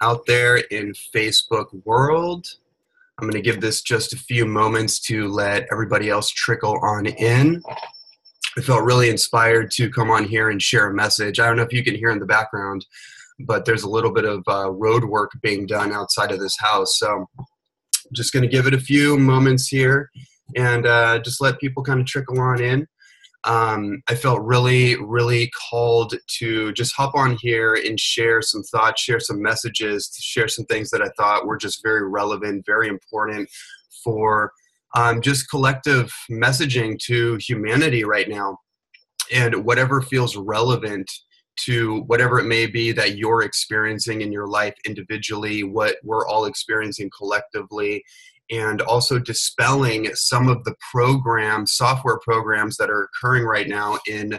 out there in Facebook world. I'm going to give this just a few moments to let everybody else trickle on in. I felt really inspired to come on here and share a message. I don't know if you can hear in the background, but there's a little bit of road work being done outside of this house. So I'm just going to give it a few moments here and just let people kind of trickle on in. I felt really called to just hop on here and share some thoughts, share some messages, share some things that I thought were just very relevant, very important for just collective messaging to humanity right now. And whatever feels relevant to whatever it may be that you're experiencing in your life individually, what we're all experiencing collectively, and also dispelling some of the software programs that are occurring right now in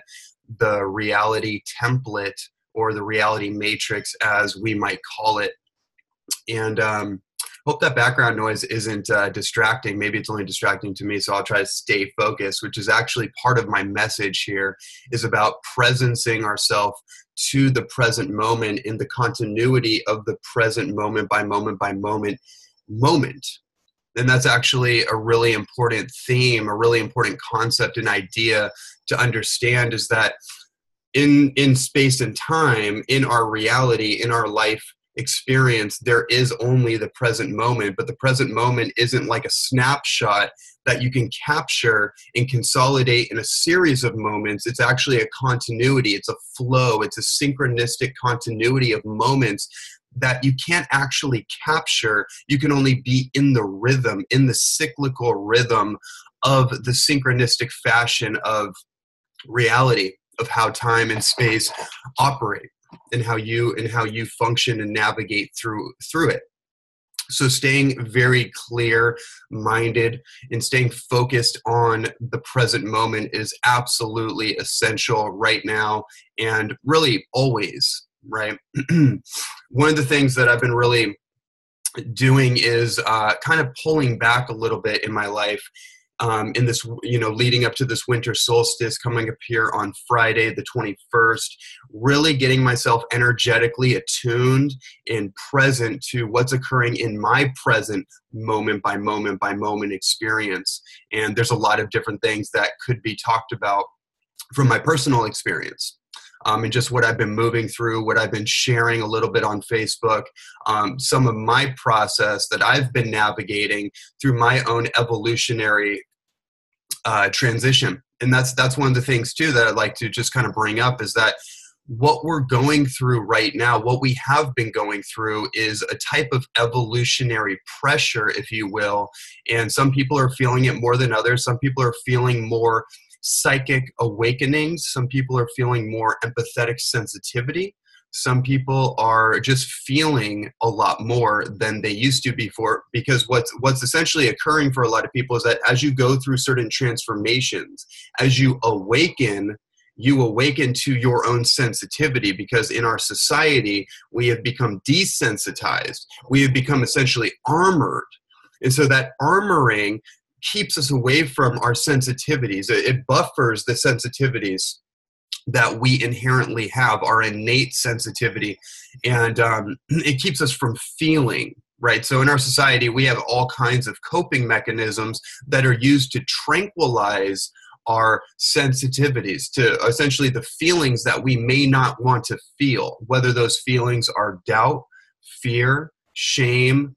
the reality template or the reality matrix, as we might call it. And hope that background noise isn't distracting. Maybe it's only distracting to me, so I'll try to stay focused, which is actually part of my message here, is about presencing ourselves to the present moment in the continuity of the present moment by moment by moment. And that's actually a really important theme, a really important concept and idea to understand, is that in space and time, in our reality, in our life experience, there is only the present moment, but the present moment isn't like a snapshot that you can capture and consolidate in a series of moments. It's actually a continuity, it's a flow, it's a synchronistic continuity of moments that you can't actually capture. You can only be in the rhythm, in the cyclical rhythm of the synchronistic fashion of reality, of how time and space operate, and how you function and navigate through it. So staying very clear-minded and staying focused on the present moment is absolutely essential right now, and really always, right? One of the things that I've been really doing is kind of pulling back a little bit in my life, in this, leading up to this winter solstice coming up here on Friday, the 21st, really getting myself energetically attuned and present to what's occurring in my present moment by moment by moment experience. And there's a lot of different things that could be talked about from my personal experience. And just what I've been moving through, what I've been sharing a little bit on Facebook, some of my process that I've been navigating through my own evolutionary transition. And that's one of the things too that I'd like to just kind of bring up, is that what we're going through right now, what we have been going through, is a type of evolutionary pressure, if you will. And some people are feeling it more than others. Some people are feeling more psychic awakenings. Some people are feeling more empathetic sensitivity. Some people are just feeling a lot more than they used to before, because what's essentially occurring for a lot of people is that as you go through certain transformations, as you awaken to your own sensitivity, because in our society, we have become desensitized. We have become essentially armored. And so that armoring keeps us away from our sensitivities. It buffers the sensitivities that we inherently have, our innate sensitivity, and it keeps us from feeling, right? So in our society, we have all kinds of coping mechanisms that are used to tranquilize our sensitivities to essentially the feelings that we may not want to feel, whether those feelings are doubt, fear, shame,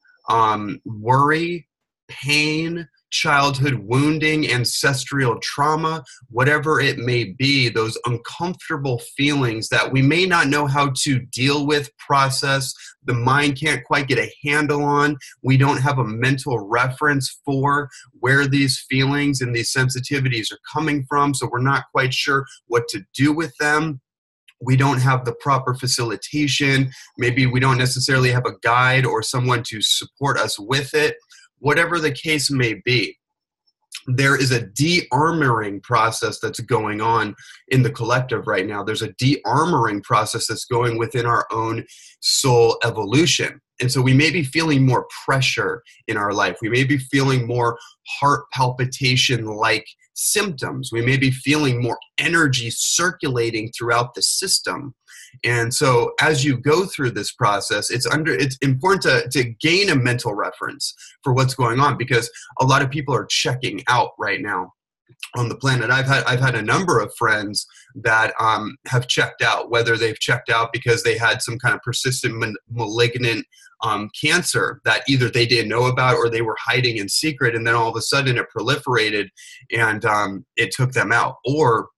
worry, pain, childhood wounding, ancestral trauma, whatever it may be, those uncomfortable feelings that we may not know how to deal with, process, the mind can't quite get a handle on. We don't have a mental reference for where these feelings and these sensitivities are coming from, so we're not quite sure what to do with them. We don't have the proper facilitation. Maybe we don't necessarily have a guide or someone to support us with it. Whatever the case may be, there is a de-armoring process that's going on in the collective right now. There's a de-armoring process that's going within our own soul evolution. And so we may be feeling more pressure in our life. We may be feeling more heart palpitation-like symptoms. We may be feeling more energy circulating throughout the system. And so as you go through this process, it's important to gain a mental reference for what's going on, because a lot of people are checking out right now on the planet. I've had a number of friends that have checked out, whether they've checked out because they had some kind of persistent malignant cancer that either they didn't know about or they were hiding in secret, and then all of a sudden it proliferated and it took them out. Or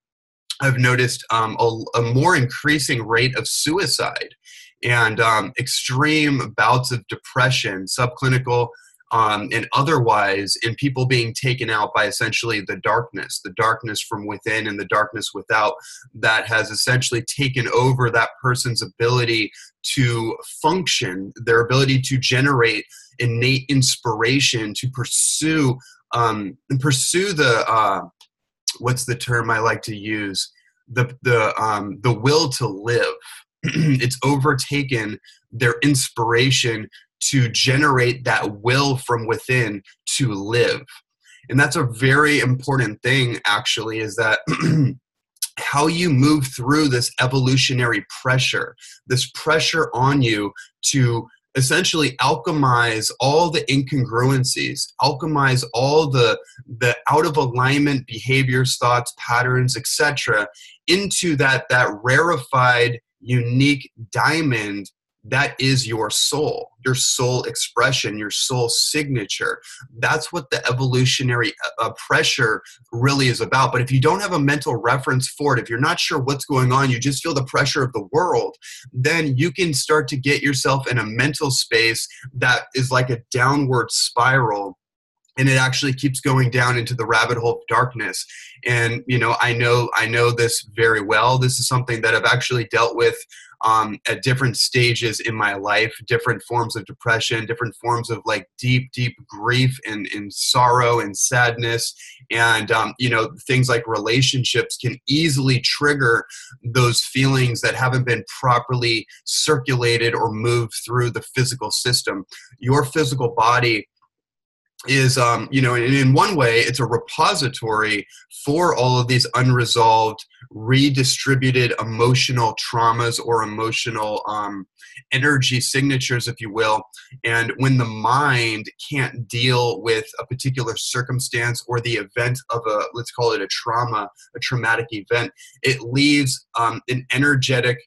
I've noticed a more increasing rate of suicide and extreme bouts of depression, subclinical and otherwise, in people being taken out by essentially the darkness from within and the darkness without, that has essentially taken over that person's ability to function, their ability to generate innate inspiration, to pursue the what's the term I like to use? The will to live. It's overtaken their inspiration to generate that will from within to live. And that's a very important thing, actually, is that how you move through this evolutionary pressure, this pressure on you to essentially alchemize all the incongruencies, alchemize all the out of alignment behaviors, thoughts, patterns, etc., into that rarefied, unique diamond that is your soul expression, your soul signature. That's what the evolutionary pressure really is about. But if you don't have a mental reference for it, if you're not sure what's going on, you just feel the pressure of the world, then you can start to get yourself in a mental space that is like a downward spiral. And it actually keeps going down into the rabbit hole of darkness. And, I know this very well. This is something that I've actually dealt with at different stages in my life, different forms of depression, different forms of like deep grief and sorrow and sadness. And, things like relationships can easily trigger those feelings that haven't been properly circulated or moved through the physical system. Your physical body is, in one way, it's a repository for all of these unresolved, redistributed emotional traumas or emotional energy signatures, if you will. And when the mind can't deal with a particular circumstance or the event of let's call it a traumatic event, it leaves an energetic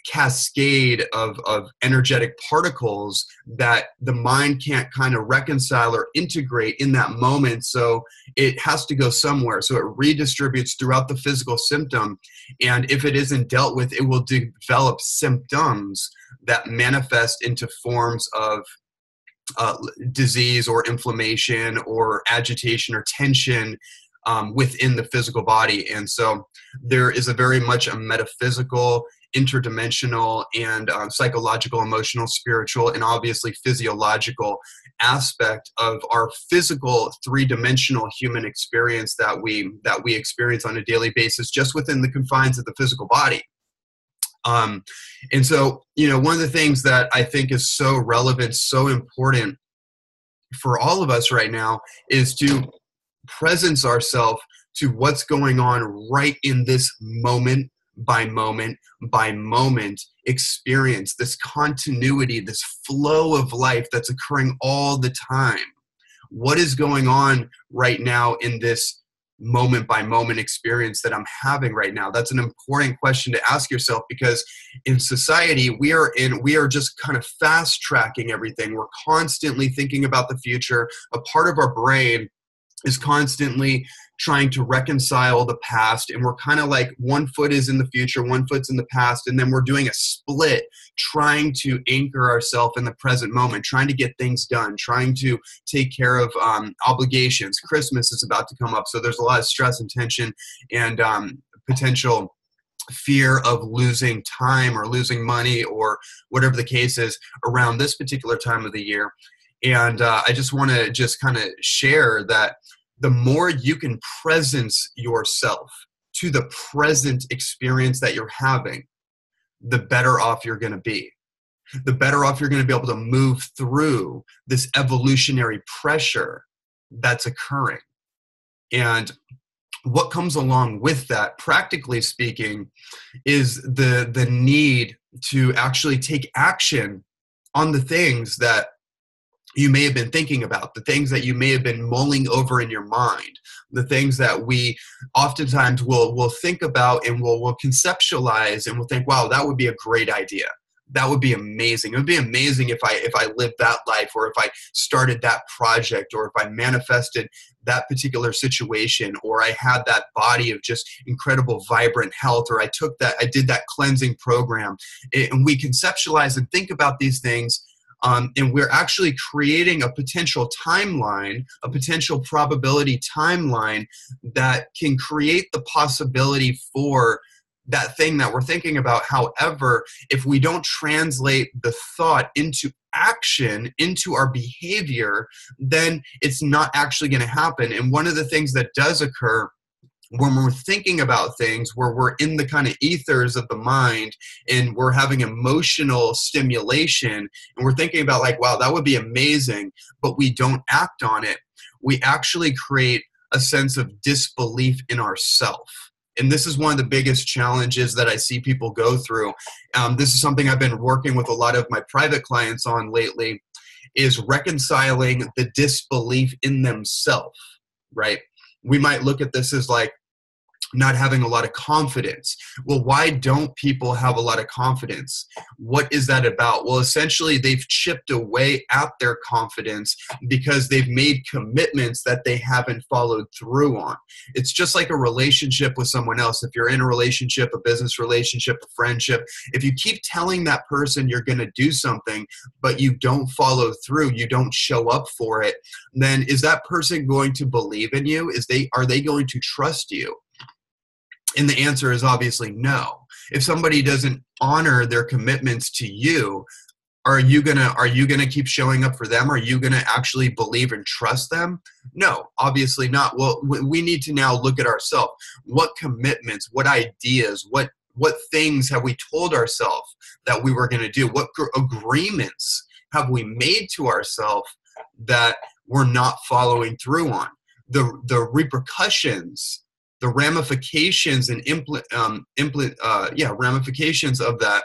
cascade of energetic particles that the mind can't kind of reconcile or integrate in that moment. So it has to go somewhere. So it redistributes throughout the physical symptom. And if it isn't dealt with, it will develop symptoms that manifest into forms of disease or inflammation or agitation or tension within the physical body. And so there is a very much a metaphysical, interdimensional, and psychological, emotional, spiritual, and obviously physiological aspect of our physical three-dimensional human experience that we experience on a daily basis just within the confines of the physical body. And so, one of the things that I think is so relevant, so important for all of us right now is to presence ourselves to what's going on right in this moment by moment by moment experience, this continuity, this flow of life that's occurring all the time. What is going on right now in this moment by moment experience that I'm having right now? That's an important question to ask yourself, because in society we are just kind of fast tracking everything. We're constantly thinking about the future. A part of our brain is constantly trying to reconcile the past, and we're kind of like one foot is in the future, one foot's in the past, and then we're doing a split, trying to anchor ourselves in the present moment, trying to get things done, trying to take care of obligations. Christmas is about to come up, so there's a lot of stress and tension and potential fear of losing time or losing money or whatever the case is around this particular time of the year. And I just want to just kind of share that the more you can presence yourself to the present experience that you're having, the better off you're going to be. The better off you're going to be able to move through this evolutionary pressure that's occurring. And what comes along with that, practically speaking, is the need to actually take action on the things that you may have been thinking about, the things that you may have been mulling over in your mind, the things that we oftentimes will think about and will conceptualize and we'll think, wow, that would be a great idea. That would be amazing. It would be amazing if I lived that life, or if I started that project, or if I manifested that particular situation, or I had that body of just incredible, vibrant health, or I did that cleansing program. And we conceptualize and think about these things. And we're actually creating a potential timeline, a potential probability timeline that can create the possibility for that thing that we're thinking about. However, if we don't translate the thought into action, into our behavior, then it's not actually going to happen. And one of the things that does occur when we're thinking about things, where we're in the kind of ethers of the mind and we're having emotional stimulation and we're thinking about like, wow, that would be amazing, but we don't act on it, we actually create a sense of disbelief in ourselves. And this is one of the biggest challenges that I see people go through. This is something I've been working with a lot of my private clients on lately, is reconciling the disbelief in themselves, right? We might look at this as like, not having a lot of confidence. Well, why don't people have a lot of confidence? What is that about? Well, essentially, they've chipped away at their confidence because they've made commitments that they haven't followed through on. It's just like a relationship with someone else. If you're in a relationship, a business relationship, a friendship, if you keep telling that person you're going to do something, but you don't follow through, you don't show up for it, then is that person going to believe in you? Are they going to trust you? And the answer is obviously no. If somebody doesn't honor their commitments to you, are you gonna keep showing up for them? Are you gonna actually believe and trust them? No, obviously not. Well, we need to now look at ourselves. What commitments, what ideas, what things have we told ourselves that we were gonna do? What agreements have we made to ourselves that we're not following through on? The repercussions, the ramifications and ramifications of that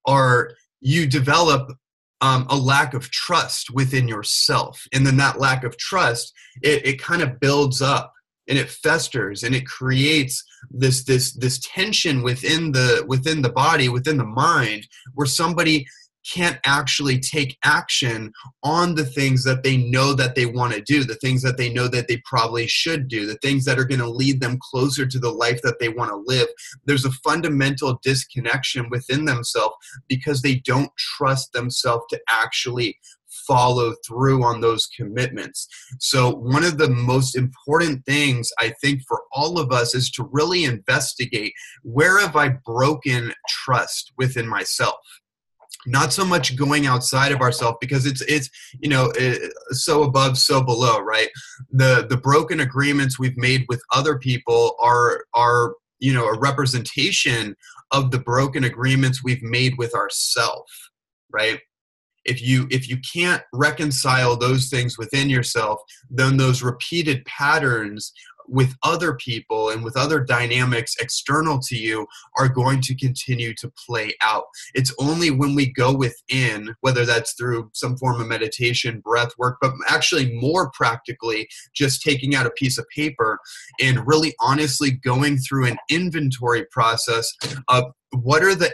are you develop a lack of trust within yourself, and then that lack of trust it kind of builds up and it festers and it creates this tension within the body, within the mind, where somebody can't actually take action on the things that they know that they want to do, the things that they know that they probably should do, the things that are going to lead them closer to the life that they want to live. There's a fundamental disconnection within themselves because they don't trust themselves to actually follow through on those commitments. So one of the most important things I think for all of us is to really investigate, where have I broken trust within myself? Not so much going outside of ourselves, because it's so above, so below, right? The broken agreements we've made with other people are a representation of the broken agreements we've made with ourselves, right? If you can't reconcile those things within yourself, then those repeated patterns with other people and with other dynamics external to you are going to continue to play out. It's only when we go within, whether that's through some form of meditation, breath work, but actually more practically, just taking out a piece of paper and really honestly going through an inventory process of what are the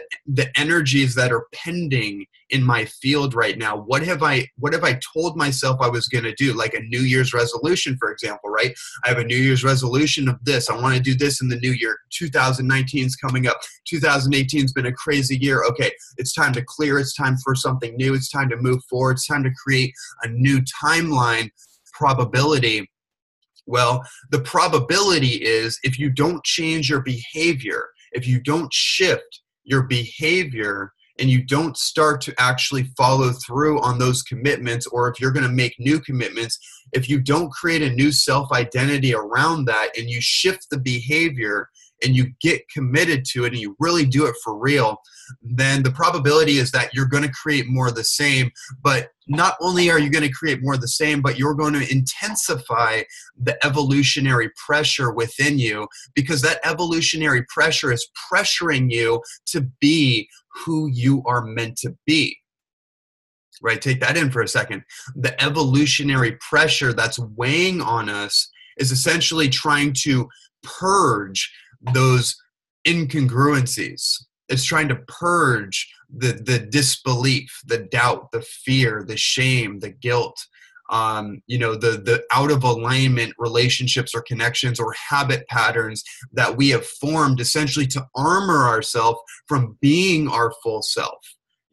energies that are pending in my field right now? What have I told myself I was going to do? Like a New Year's resolution, for example, right? I have a New Year's resolution of this. I want to do this in the new year. 2019 is coming up. 2018 has been a crazy year. Okay, it's time to clear. It's time for something new. It's time to move forward. It's time to create a new timeline probability. Well, the probability is, if you don't change your behavior, if you don't shift your behavior, and you don't start to actually follow through on those commitments, or if you're going to make new commitments, if you don't create a new self-identity around that and you shift the behavior, and you get committed to it and you really do it for real, then the probability is that you're going to create more of the same. But not only are you going to create more of the same, but you're going to intensify the evolutionary pressure within you, because that evolutionary pressure is pressuring you to be who you are meant to be. Right? Take that in for a second. The evolutionary pressure that's weighing on us is essentially trying to purge those incongruencies. It's trying to purge the disbelief, the doubt, the fear, the shame, the guilt, the out of alignment relationships or connections or habit patterns that we have formed, essentially to armor ourselves from being our full self.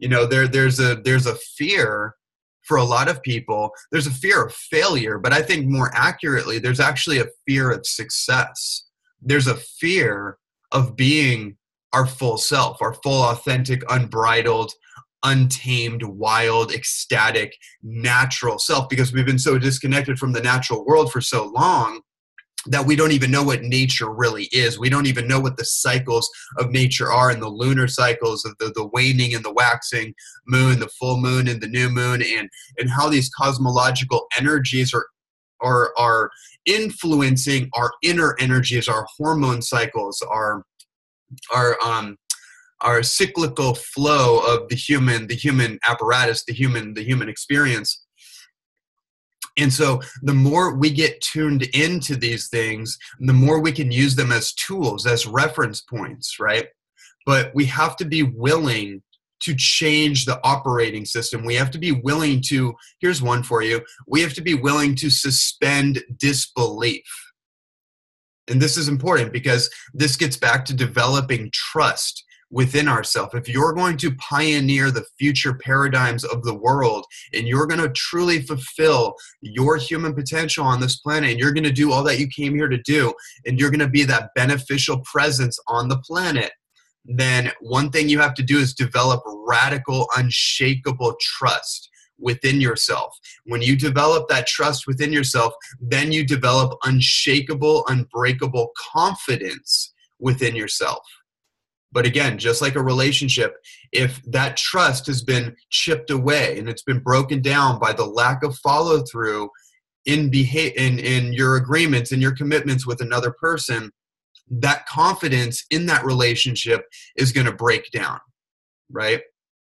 There's a fear for a lot of people. There's a fear of failure, but I think more accurately, there's actually a fear of success. There's a fear of being our full self, our full, authentic, unbridled, untamed, wild, ecstatic, natural self, because we've been so disconnected from the natural world for so long that we don't even know what nature really is. We don't even know what the cycles of nature are, and the lunar cycles of the waning and the waxing moon, the full moon and the new moon, and how these cosmological energies are influencing our inner energies, our hormone cycles, our cyclical flow of the human apparatus, the human experience. And so the more we get tuned into these things, the more we can use them as tools, as reference points, right? But we have to be willing to change the operating system. We have to be willing to, here's one for you, we have to be willing to suspend disbelief. And this is important because this gets back to developing trust within ourselves. If you're going to pioneer the future paradigms of the world, and you're going to truly fulfill your human potential on this planet, and you're going to do all that you came here to do, and you're going to be that beneficial presence on the planet, then one thing you have to do is develop radical, unshakable trust within yourself. When you develop that trust within yourself, then you develop unshakable, unbreakable confidence within yourself. But again, just like a relationship, if that trust has been chipped away and it's been broken down by the lack of follow through in your agreements and your commitments with another person, that confidence in that relationship is going to break down, right?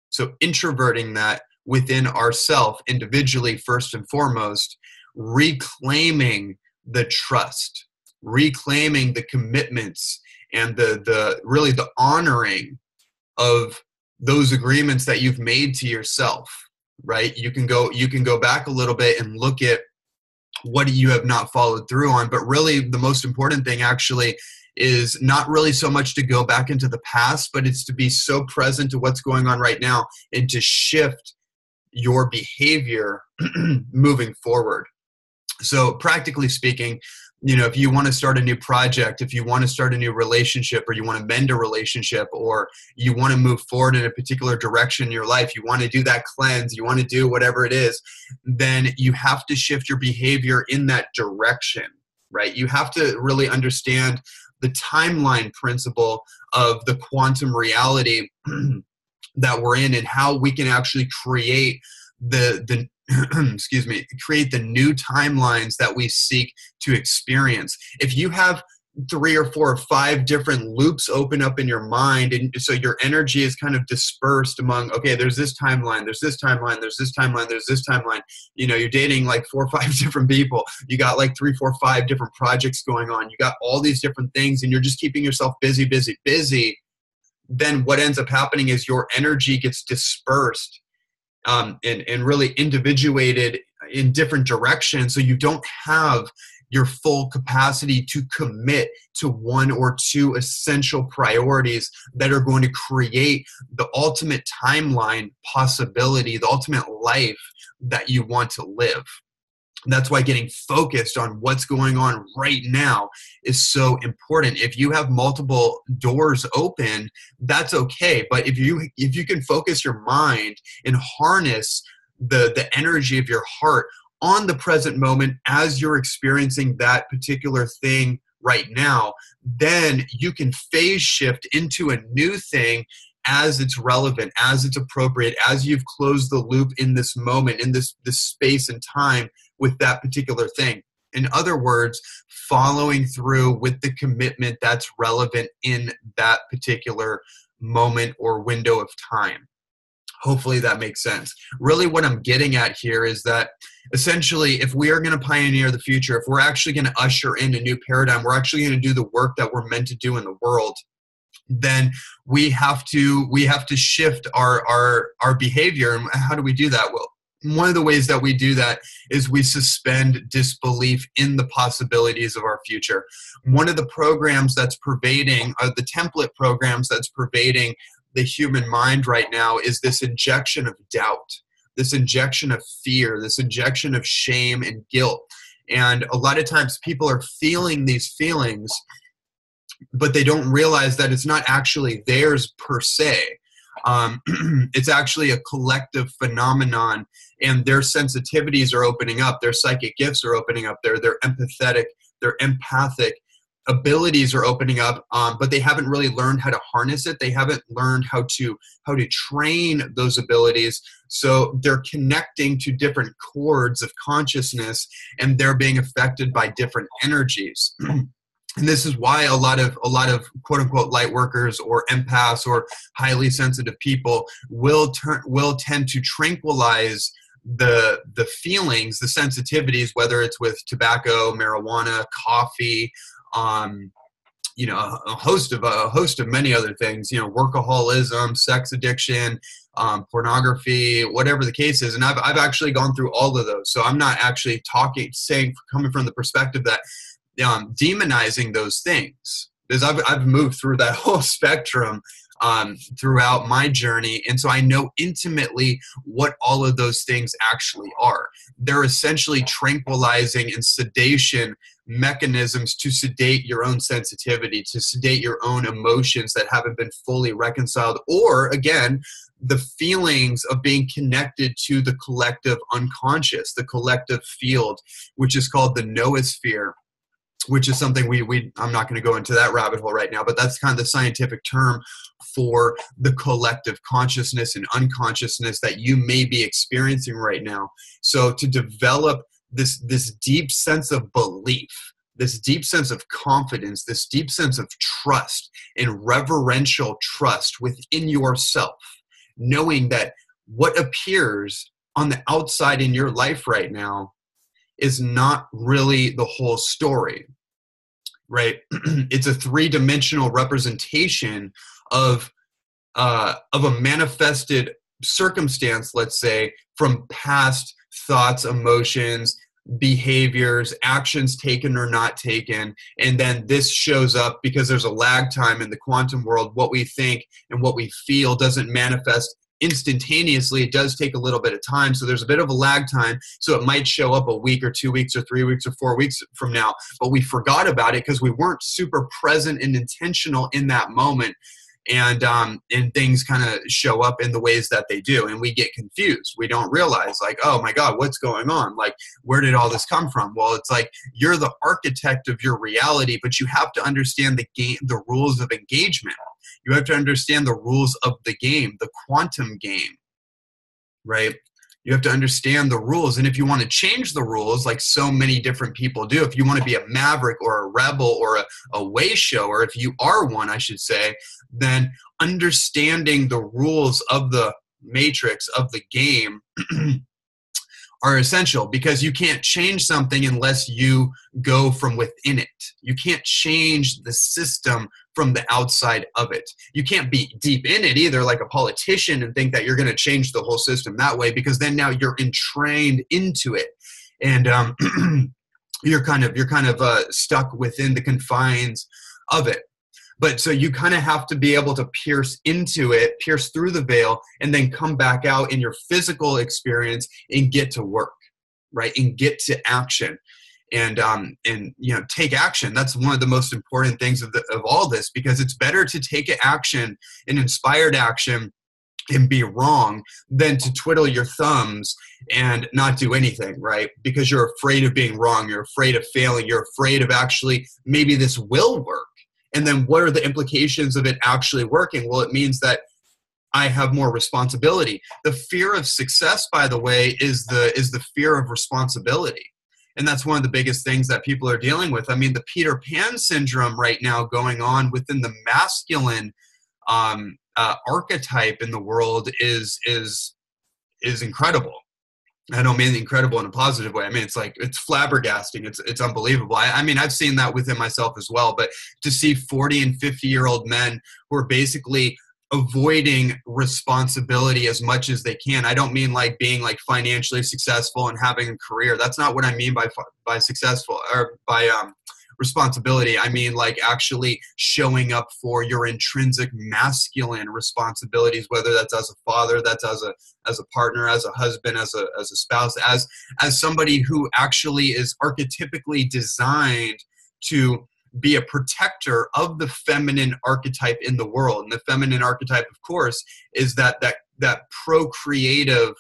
So introverting that within ourselves individually, first and foremost, reclaiming the trust, reclaiming the commitments, and the honoring of those agreements that you've made to yourself, right? You can go back a little bit and look at what you have not followed through on, but really the most important thing actually is not really so much to go back into the past, but it's to be so present to what's going on right now and to shift your behavior moving forward. So practically speaking, if you want to start a new project, if you want to start a new relationship, or you want to mend a relationship, or you want to move forward in a particular direction in your life, you want to do that cleanse, you want to do whatever it is, then you have to shift your behavior in that direction, right? You have to really understand the timeline principle of the quantum reality that we're in, and how we can actually create the create the new timelines that we seek to experience. If you have 3 or 4 or 5 different loops open up in your mind, and so your energy is kind of dispersed among, okay, there's this timeline, there's this timeline, there's this timeline, there's this timeline. You're dating like 4 or 5 different people. You got like 3, 4, 5 different projects going on. You got all these different things, and you're just keeping yourself busy. Then what ends up happening is your energy gets dispersed and really individuated in different directions. So you don't have your full capacity to commit to 1 or 2 essential priorities that are going to create the ultimate timeline possibility, the ultimate life that you want to live. That's why getting focused on what's going on right now is so important. If you have multiple doors open, that's okay. But if you can focus your mind and harness the energy of your heart on the present moment as you're experiencing that particular thing right now, then you can phase shift into a new thing as it's relevant, as it's appropriate, as you've closed the loop in this moment, in this space and time with that particular thing. In other words, following through with the commitment that's relevant in that particular moment or window of time. Hopefully that makes sense. Really what I'm getting at here is that essentially if we are going to pioneer the future, if we're actually going to usher in a new paradigm, we're actually going to do the work that we're meant to do in the world, then we have to shift our behavior. And how do we do that? Well, one of the ways that we do that is we suspend disbelief in the possibilities of our future. One of the programs that's pervading, the template programs that's pervading the human mind right now is this injection of doubt, this injection of fear, this injection of shame and guilt. And a lot of times people are feeling these feelings, but they don't realize that it's not actually theirs per se. It's actually a collective phenomenon, and their sensitivities are opening up, their psychic gifts are opening up, their empathetic, their empathic abilities are opening up, but they haven't really learned how to harness it. They haven't learned how to train those abilities. So they're connecting to different chords of consciousness, and they're being affected by different energies. And this is why a lot of quote unquote light workers or empaths or highly sensitive people will tend to tranquilize the feelings, the sensitivities, whether it's with tobacco, marijuana, coffee, a host of many other things, workaholism, sex addiction, pornography, whatever the case is. And I've actually gone through all of those. So I'm not actually coming from the perspective that demonizing those things, because I've moved through that whole spectrum throughout my journey, and so I know intimately what all of those things actually are. They're essentially tranquilizing and sedation mechanisms to sedate your own sensitivity, to sedate your own emotions that haven't been fully reconciled, or again, the feelings of being connected to the collective unconscious, the collective field, which is called the noosphere, which is something I'm not going to go into that rabbit hole right now, but that's kind of the scientific term for the collective consciousness and unconsciousness that you may be experiencing right now. So to develop this deep sense of belief, this deep sense of confidence, this deep sense of trust and reverential trust within yourself, knowing that what appears on the outside in your life right now is not really the whole story, right? It's a three-dimensional representation of a manifested circumstance, let's say, from past thoughts, emotions, behaviors, actions taken or not taken. And then this shows up because there's a lag time in the quantum world. What we think and what we feel doesn't manifest instantaneously. It does take a little bit of time. So there's a bit of a lag time. So it might show up a week or 2 weeks or 3 weeks or 4 weeks from now, but we forgot about it because we weren't super present and intentional in that moment. And things kind of show up in the ways that they do. And we get confused. We don't realize, like, oh my God, what's going on? Like, where did all this come from? Well, it's like you're the architect of your reality, but you have to understand the rules of engagement. You have to understand the rules of the game, the quantum game, right? You have to understand the rules. And if you want to change the rules, like so many different people do, if you want to be a maverick or a rebel or a way shower, if you are one, I should say, then understanding the rules of the matrix, of the game, are essential, because you can't change something unless you go from within it. You can't change the system from the outside of it. You can't be deep in it either, like a politician, and think that you're going to change the whole system that way, because then now you're entrained into it, and you're kind of stuck within the confines of it. But so you kind of have to be able to pierce into it, pierce through the veil, and then come back out in your physical experience and get to work, right? And get to action, and take action. That's one of the most important things of all this, because it's better to take action, an inspired action, and be wrong than to twiddle your thumbs and not do anything, right? Because you're afraid of being wrong. You're afraid of failing. You're afraid of actually, maybe this will work. And then what are the implications of it actually working? Well, it means that I have more responsibility. The fear of success, by the way, is the fear of responsibility. And that's one of the biggest things that people are dealing with. I mean, the Peter Pan syndrome right now going on within the masculine archetype in the world is incredible. I don't mean incredible in a positive way. I mean, it's flabbergasting. It's unbelievable. I mean, I've seen that within myself as well. But to see 40 and 50-year-old men who are basically avoiding responsibility as much as they can. I don't mean like being like financially successful and having a career. That's not what I mean by successful or by responsibility. I mean like actually showing up for your intrinsic masculine responsibilities, whether that's as a father, that's as a partner, as a husband, as a spouse, as somebody who actually is archetypically designed to be a protector of the feminine archetype in the world. And the feminine archetype, of course, is that procreative,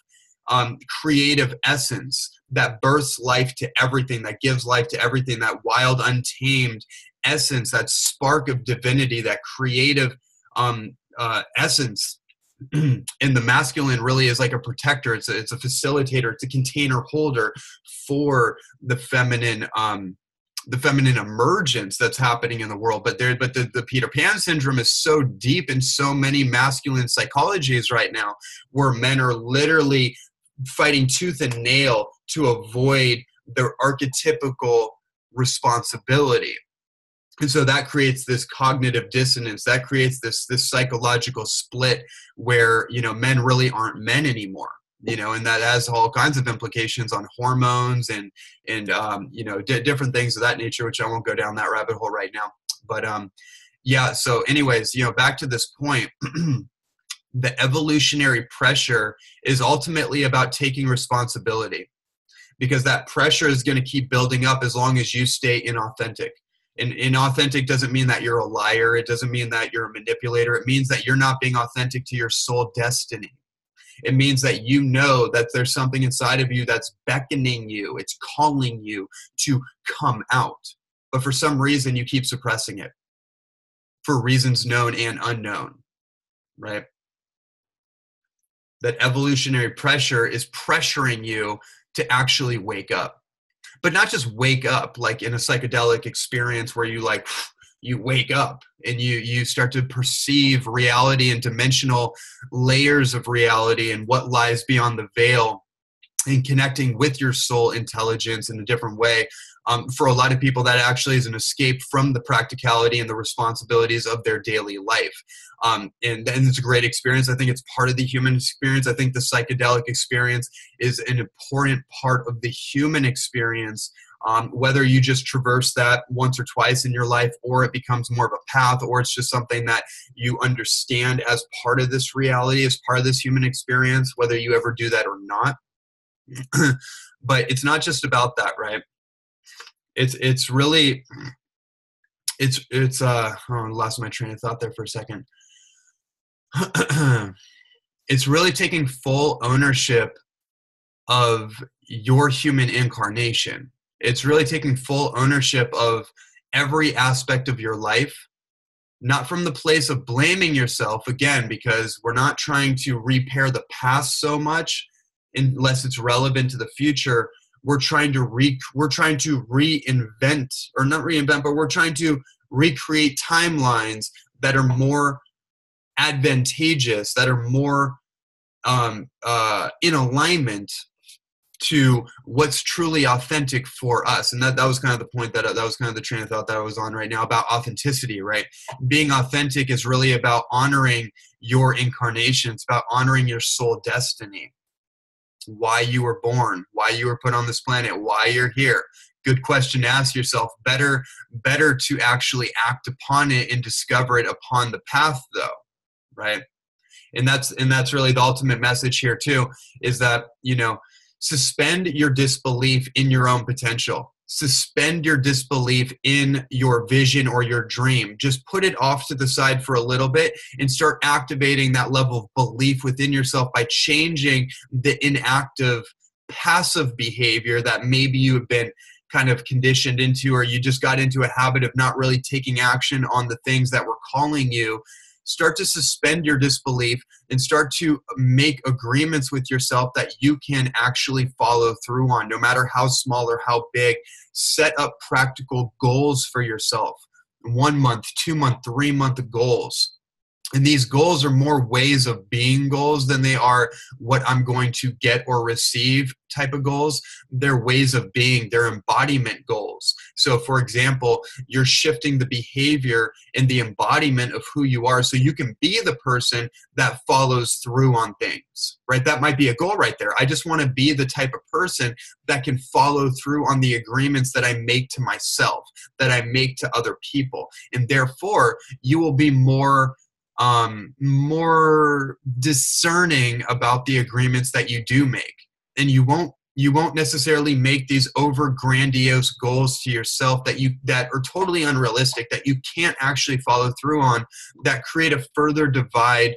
creative essence that births life to everything, that gives life to everything, that wild, untamed essence, that spark of divinity, that creative essence. And the masculine really is like a protector. It's a facilitator. It's a container holder for the feminine emergence that's happening in the world. But the Peter Pan syndrome is so deep in so many masculine psychologies right now, where men are literally fighting tooth and nail to avoid their archetypical responsibility. And so that creates this cognitive dissonance, that creates this psychological split where, men really aren't men anymore. And that has all kinds of implications on hormones and different things of that nature, which I won't go down that rabbit hole right now. But yeah, so anyways, back to this point, the evolutionary pressure is ultimately about taking responsibility, because that pressure is going to keep building up as long as you stay inauthentic. And inauthentic doesn't mean that you're a liar. It doesn't mean that you're a manipulator. It means that you're not being authentic to your soul destiny. It means that you know that there's something inside of you that's beckoning you. It's calling you to come out. But for some reason, you keep suppressing it for reasons known and unknown, right? That evolutionary pressure is pressuring you to actually wake up. But not just wake up like in a psychedelic experience where you wake up and you start to perceive reality and dimensional layers of reality and what lies beyond the veil, and connecting with your soul intelligence in a different way. For a lot of people, that actually is an escape from the practicality and the responsibilities of their daily life. And it's a great experience. I think it's part of the human experience. I think the psychedelic experience is an important part of the human experience. Whether you just traverse that once or twice in your life, or it becomes more of a path, or it's just something that you understand as part of this reality, as part of this human experience, whether you ever do that or not. But it's not just about that, right? It's really, I lost my train of thought there for a second. It's really taking full ownership of your human incarnation. It's really taking full ownership of every aspect of your life, not from the place of blaming yourself, again, because we're not trying to repair the past so much unless it's relevant to the future. We're trying to reinvent, or not reinvent, but we're trying to recreate timelines that are more advantageous, that are more in alignment to what's truly authentic for us. And that was kind of the point that was kind of the train of thought that I was on right now about authenticity, right? Being authentic is really about honoring your incarnation. It's about honoring your soul destiny, why you were born, why you were put on this planet, why you're here. Good question to ask yourself. Better to actually act upon it and discover it upon the path, though, right? And that's really the ultimate message here too, is that, suspend your disbelief in your own potential. suspend your disbelief in your vision or your dream. Just put it off to the side for a little bit and start activating that level of belief within yourself by changing the inactive, passive behavior that maybe you have been kind of conditioned into, or you just got into a habit of not really taking action on the things that were calling you. Start to suspend your disbelief and start to make agreements with yourself that you can actually follow through on, no matter how small or how big. Set up practical goals for yourself. 1 month, 2 month, 3 month goals. And these goals are more ways of being goals than they are what I'm going to get or receive type of goals. They're ways of being, they're embodiment goals. So for example, you're shifting the behavior and the embodiment of who you are so you can be the person that follows through on things, right? That might be a goal right there. I just want to be the type of person that can follow through on the agreements that I make to myself, that I make to other people. And therefore, you will be more discerning about the agreements that you do make, and you won't necessarily make these over grandiose goals to yourself that are totally unrealistic, that you can't actually follow through on, that create a further divide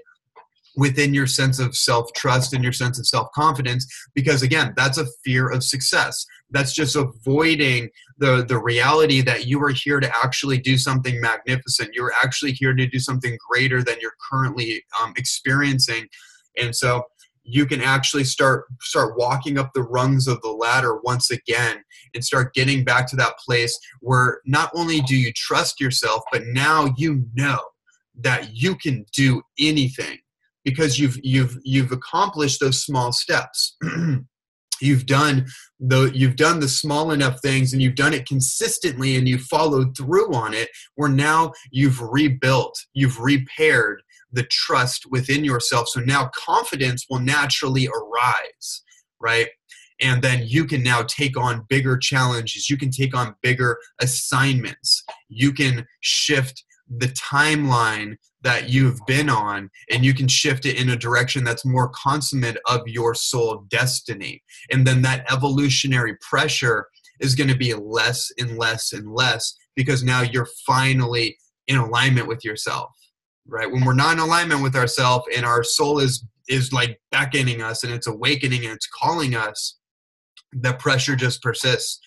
within your sense of self-trust and your sense of self-confidence, because again, that's a fear of success. That's just avoiding the reality that you are here to actually do something magnificent. You're actually here to do something greater than you're currently experiencing. And so you can actually start walking up the rungs of the ladder once again and start getting back to that place where not only do you trust yourself, but now you know that you can do anything because you've accomplished those small steps. You've done the small enough things, and you've done it consistently, and you followed through on it, where now you've rebuilt, you've repaired the trust within yourself. So now confidence will naturally arise, right? And then you can now take on bigger challenges. You can take on bigger assignments. You can shift the timeline that you've been on, and you can shift it in a direction that's more consummate of your soul destiny. And then that evolutionary pressure is going to be less and less and less, because now you're finally in alignment with yourself, right? When we're not in alignment with ourselves and our soul is like beckoning us and it's awakening and it's calling us, the pressure just persists.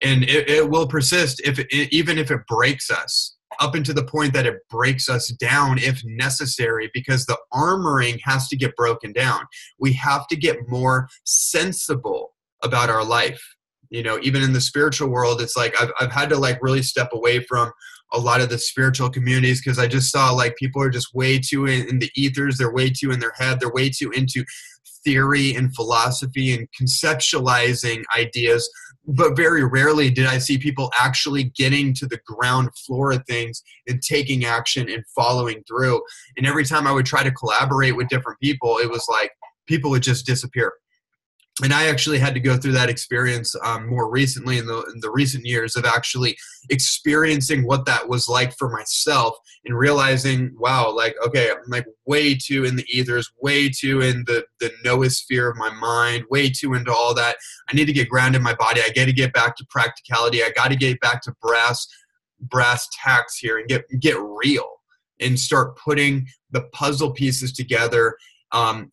And it will persist even if it breaks us, up into the point that it breaks us down if necessary, because the armoring has to get broken down. We have to get more sensible about our life. You know, even in the spiritual world, it's like I've had to like really step away from a lot of the spiritual communities, because I just saw like people are just way too in the ethers. They're way too in their head. They're way too into theory and philosophy and conceptualizing ideas. But very rarely did I see people actually getting to the ground floor of things and taking action and following through. And every time I would try to collaborate with different people, it was like people would just disappear. And I actually had to go through that experience more recently in the recent years of actually experiencing what that was like for myself, and realizing, wow, like, okay, I'm like way too in the ethers, way too in the noosphere of my mind, way too into all that. I need to get grounded in my body. I got to get back to practicality. I got to get back to brass tacks here and get real and start putting the puzzle pieces together.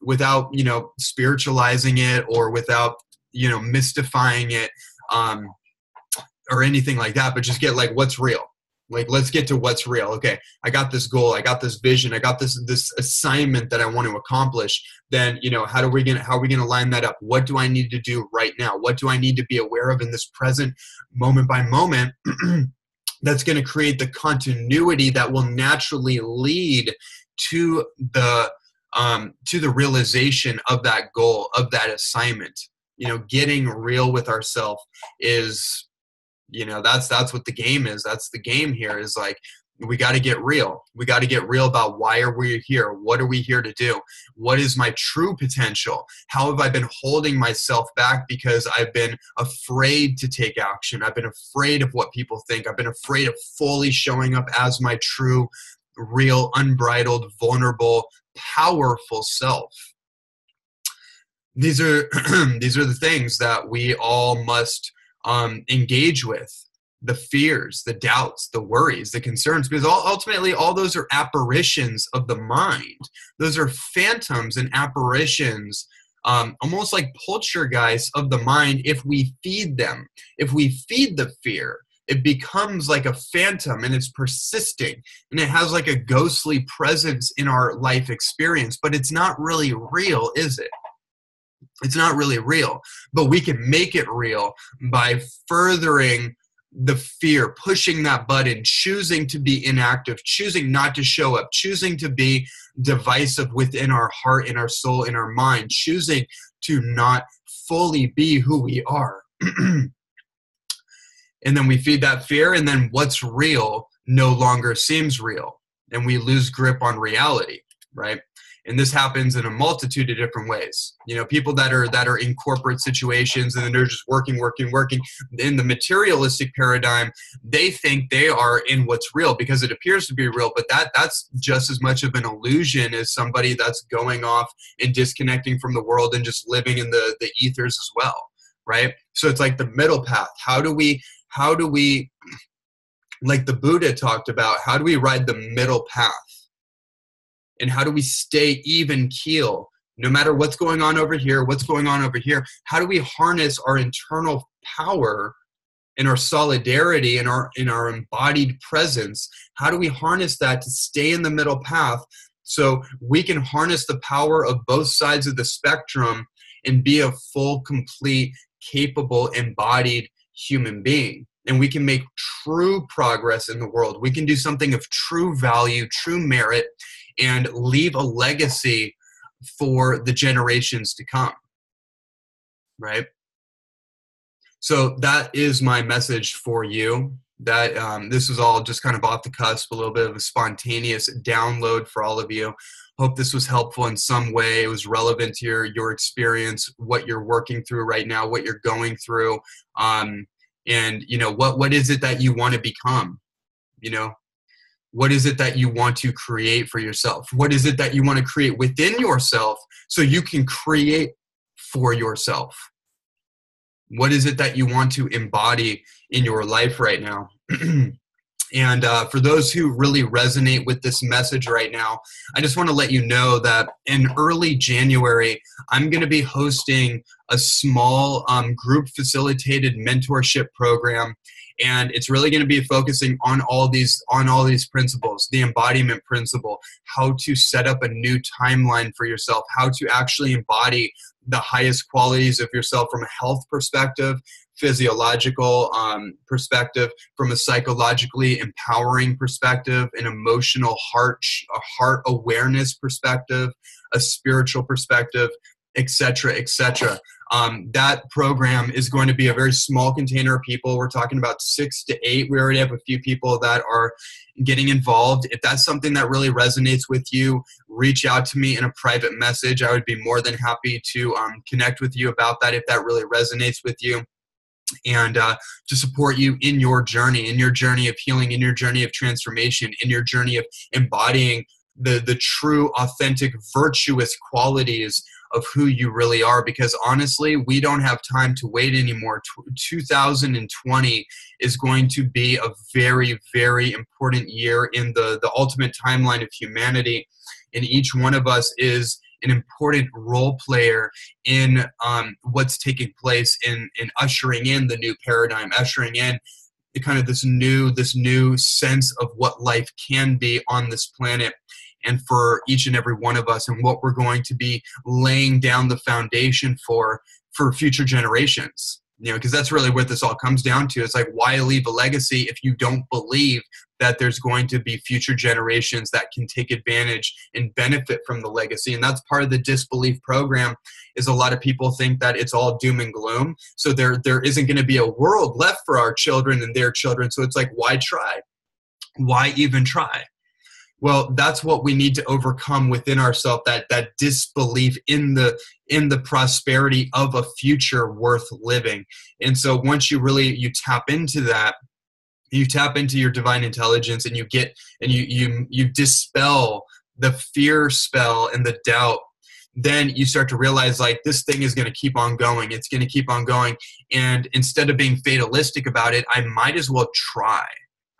Without, spiritualizing it, or without, mystifying it, or anything like that, but just get like what's real. Like, let's get to what's real. Okay, I got this goal, I got this vision, I got this assignment that I want to accomplish. Then, how are we gonna line that up? What do I need to do right now? What do I need to be aware of in this present moment by moment? That's going to create the continuity that will naturally lead to the realization of that goal, of that assignment. Getting real with ourselves is, that's what the game is. That's the game here, is like, we got to get real. We got to get real about why are we here? What are we here to do? What is my true potential? How have I been holding myself back because I've been afraid to take action? I've been afraid of what people think. I've been afraid of fully showing up as my true, real, unbridled, vulnerable, powerful self. These are the things that we all must engage with the fears, the doubts, the worries, the concerns, because ultimately all those are apparitions of the mind. Those are phantoms and apparitions, almost like poltergeists of the mind. If we feed them, if we feed the fear, it becomes like a phantom, and it's persisting, and it has like a ghostly presence in our life experience, but it's not really real, is it? It's not really real, but we can make it real by furthering the fear, pushing that button, choosing to be inactive, choosing not to show up, choosing to be divisive within our heart, in our soul, in our mind, choosing to not fully be who we are. And then we feed that fear, and then what's real no longer seems real, and we lose grip on reality, right? And this happens in a multitude of different ways. You know, people that are in corporate situations, and then they're just working. In the materialistic paradigm, they think they are in what's real because it appears to be real, but that's just as much of an illusion as somebody that's going off and disconnecting from the world and just living in the ethers as well, right? So it's like the middle path. How do we, like the Buddha talked about, how do we ride the middle path? And how do we stay even keel, no matter what's going on over here, what's going on over here? How do we harness our internal power and our solidarity and our embodied presence? How do we harness that to stay in the middle path so we can harness the power of both sides of the spectrum and be a full, complete, capable, embodied human being? And we can make true progress in the world. We can do something of true value, true merit, and leave a legacy for the generations to come, right? So that is my message for you. That this was all just kind of off the cusp, a little bit of a spontaneous download for all of you. Hope this was helpful in some way. It was relevant to your experience, what you're working through right now, what you're going through, and you know, what is it that you want to become? You know, what is it that you want to create for yourself? What is it that you want to create within yourself so you can create for yourself? What is it that you want to embody in your life right now? And for those who really resonate with this message right now, I just want to let you know that in early January, I'm going to be hosting a small group facilitated mentorship program. And it's really going to be focusing on all these principles, the embodiment principle, how to set up a new timeline for yourself, how to actually embody the highest qualities of yourself from a health perspective, physiological perspective, from a psychologically empowering perspective, an emotional heart awareness perspective, a spiritual perspective, etc., etc. That program is going to be a very small container of people. We're talking about 6 to 8. We already have a few people that are getting involved. If that's something that really resonates with you, reach out to me in a private message. I would be more than happy to connect with you about that if that really resonates with you, and to support you in your journey of healing, in your journey of transformation, in your journey of embodying the true, authentic, virtuous qualities of who you really are. Because honestly, we don't have time to wait anymore. 2020 is going to be a very, very important year in the ultimate timeline of humanity. And each one of us is an important role player in what's taking place in ushering in the new paradigm, ushering in the kind of this new sense of what life can be on this planet, and for each and every one of us, and what we're going to be laying down the foundation for future generations. You know, because that's really what this all comes down to. It's like, why leave a legacy if you don't believe that there's going to be future generations that can take advantage and benefit from the legacy? And that's part of the disbelief program, is a lot of people think that it's all doom and gloom. So there isn't going to be a world left for our children and their children. So it's like, why try? Why even try? Well, that's what we need to overcome within ourselves, that disbelief in the prosperity of a future worth living. And so once you tap into that, you tap into your divine intelligence, and you dispel the fear spell and the doubt then you start to realize like this thing is going to keep on going. It's going to keep on going. And instead of being fatalistic about it, I might as well try.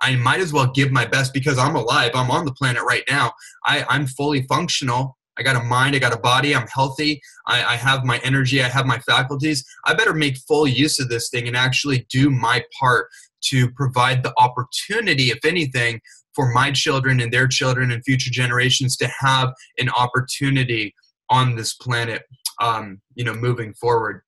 I might as well give my best because I'm alive. I'm on the planet right now. I'm fully functional. I got a mind, I got a body, I'm healthy, I have my energy, I have my faculties. I better make full use of this thing and actually do my part to provide the opportunity, if anything, for my children and their children and future generations to have an opportunity on this planet, moving forward.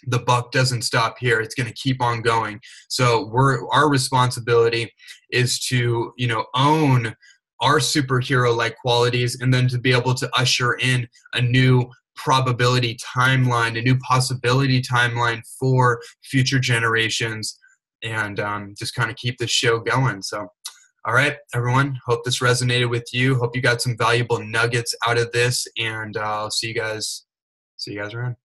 The buck doesn't stop here. It's going to keep on going. So our responsibility is to, own our superhero-like qualities, and then to be able to usher in a new probability timeline, a new possibility timeline for future generations, and just kind of keep this show going. So, all right, everyone, hope this resonated with you. Hope you got some valuable nuggets out of this, and I'll see you guys around.